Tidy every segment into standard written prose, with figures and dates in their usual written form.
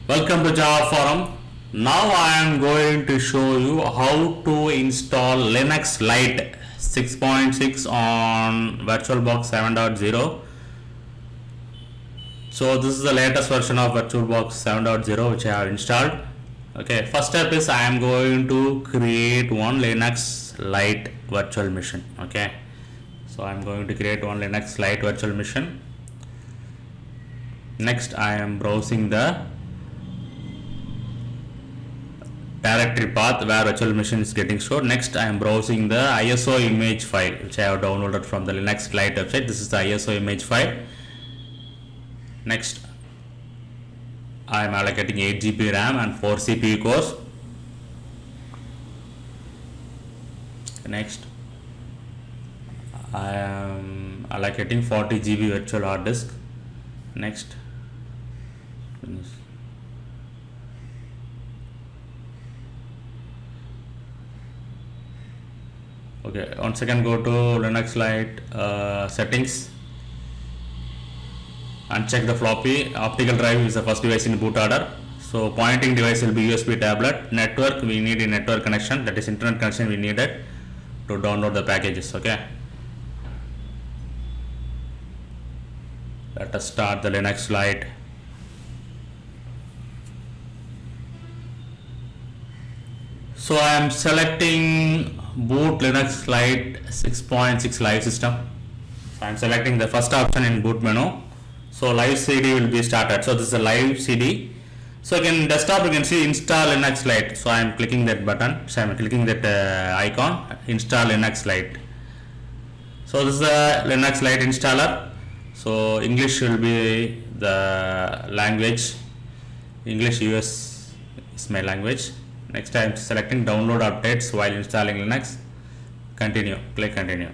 Welcome to Java Forum. Now I am going to show you how to install Linux Lite 6.6 on VirtualBox 7.0. So this is the latest version of VirtualBox 7.0 which I have installed. Okay, first step is I am going to create one Linux Lite virtual machine. Okay, so I am going to create one Linux Lite virtual machine. Next I am browsing the directory path where virtual machine is getting stored. Next I am browsing the ISO image file which I have downloaded from the Linux Lite website. This is the ISO image file. Next I am allocating 8 GB RAM and 4 CPU cores. Next I am allocating 40 GB virtual hard disk. Next okay, once again go to Linux Lite settings and check the floppy. Optical drive is the first device in boot order. So pointing device will be USB tablet. Network, we need a network connection, that is internet connection we needed to download the packages. Okay, let us start the Linux Lite. So I am selecting boot Linux Lite 6.6 live system. So I am selecting the first option in boot menu. So live CD will be started. So this is a live CD. So in desktop you can see install Linux Lite. So I am clicking that button. So I am clicking that icon, install Linux Lite. So this is a Linux Lite installer. So English will be the language. English US is my language. Next I am selecting download updates while installing Linux. Continue, click continue.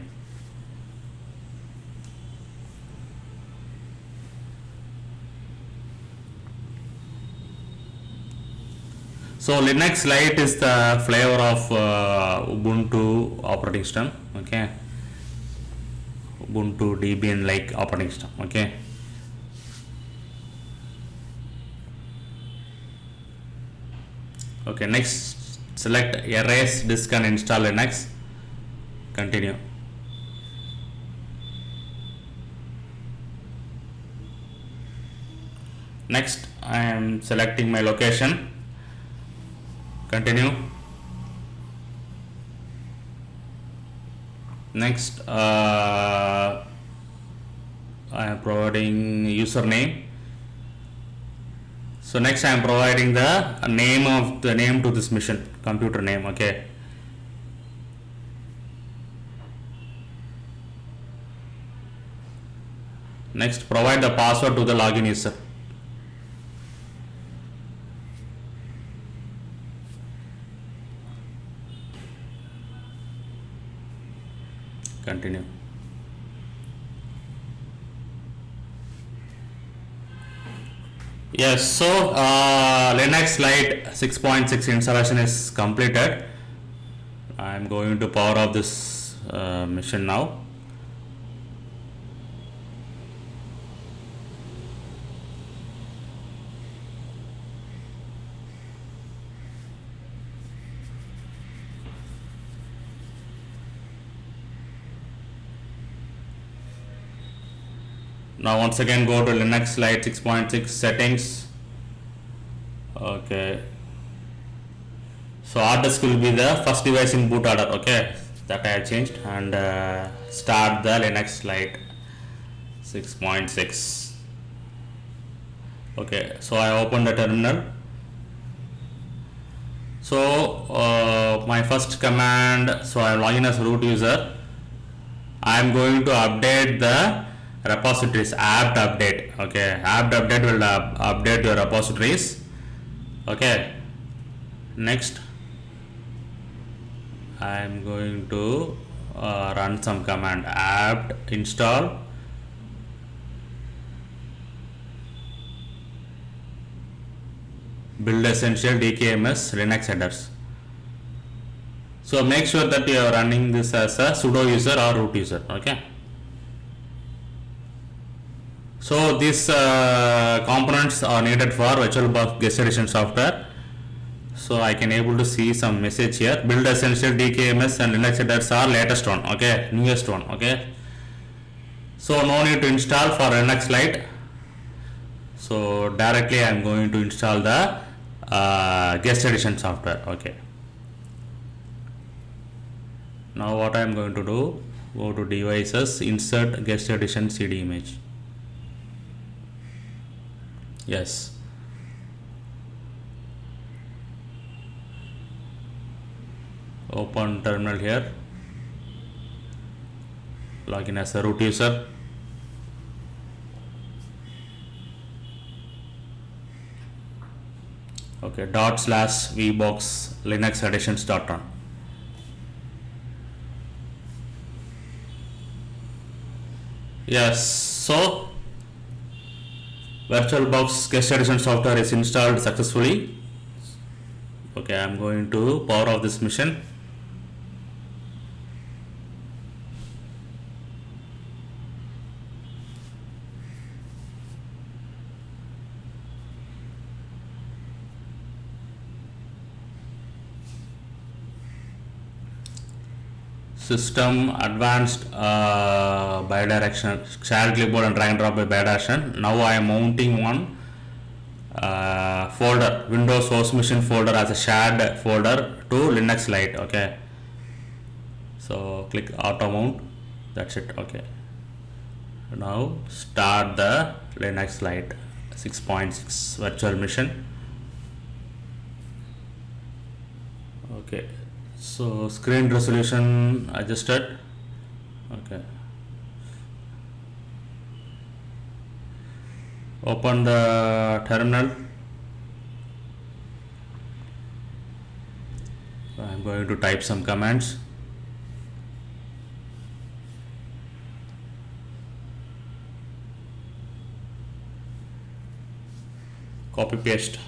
So Linux Lite is the flavor of Ubuntu operating system. Okay, Ubuntu Debian like operating system. Okay, okay, next select erase disk and install Linux. Continue. Next I am selecting my location. Continue. Next I am providing username. So next I am providing the name to this machine, computer name. Okay, next provide the password to the login user. Continue. Yes, so Linux Lite 6.6 installation is completed. I am going to power off this machine now. Now once again go to Linux Lite 6.6 settings. Okay, so hard disk will be the first device in boot order. Okay, that I have changed, and start the Linux Lite 6.6. Okay, so I open the terminal. So my first command, so I am logging as root user. I am going to update the repositories, apt update. Okay, apt update will update your repositories. Okay, next I am going to run some command, apt install build essential dkms linux headers. So make sure that you are running this as a sudo user or root user. Okay, So these components are needed for VirtualBox guest edition software. So I can able to see some message here. Build essential DKMS and Linux headers are latest one, okay, newest one, okay. So no need to install for Linux Lite. So directly I am going to install the guest edition software, okay. Now what I am going to do, go to devices, insert guest edition CD image. Yes. Open terminal here. Login as a root user. Okay, /vbox linux editions.run. Yes, so VirtualBox guest edition software is installed successfully. Okay, I am going to power off this machine. System advanced bidirectional shared clipboard and drag and drop by bidirection. Now I am mounting one folder, Windows host machine folder as a shared folder to Linux Lite. Okay, so click auto mount, that's it. Okay, now start the Linux Lite 6.6 virtual machine. Okay, so screen resolution adjusted. Okay, open the terminal. I am going to type some commands. Copy paste.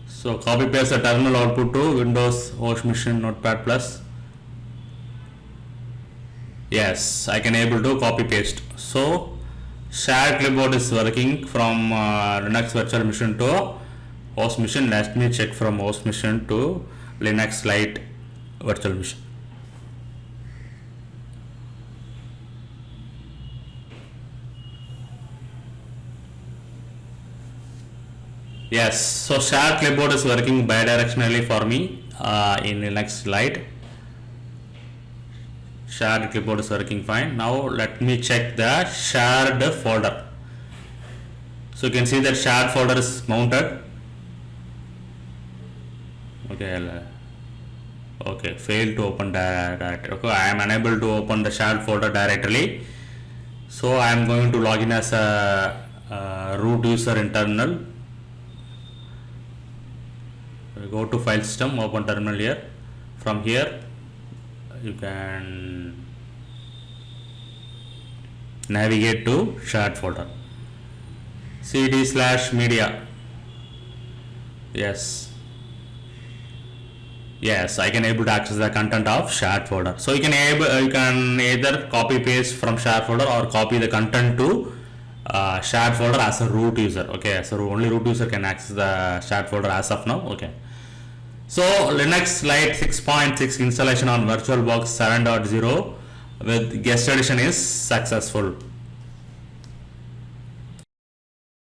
So copy paste the terminal output to Windows host machine notepad plus. Yes, I can able to copy paste. So shared clipboard is working from Linux virtual machine to host machine. Let me check from host machine to Linux Lite virtual machine. Yes, so shared clipboard is working bidirectionally for me in Linux Lite. Shared clipboard is working fine. Now let me check the shared folder. So you can see that shared folder is mounted. Okay, failed to open that. Okay, I am unable to open the shared folder directly. So I am going to log in as a root user in terminal. Go to file system, open terminal here. From here you can navigate to shared folder, cd/media. Yes, I can able to access the content of shared folder. So you can either copy paste from shared folder or copy the content to shared folder as a root user. Okay, so only root user can access the shared folder as of now. Okay, so Linux Lite 6.6 installation on VirtualBox 7.0 with guest edition is successful.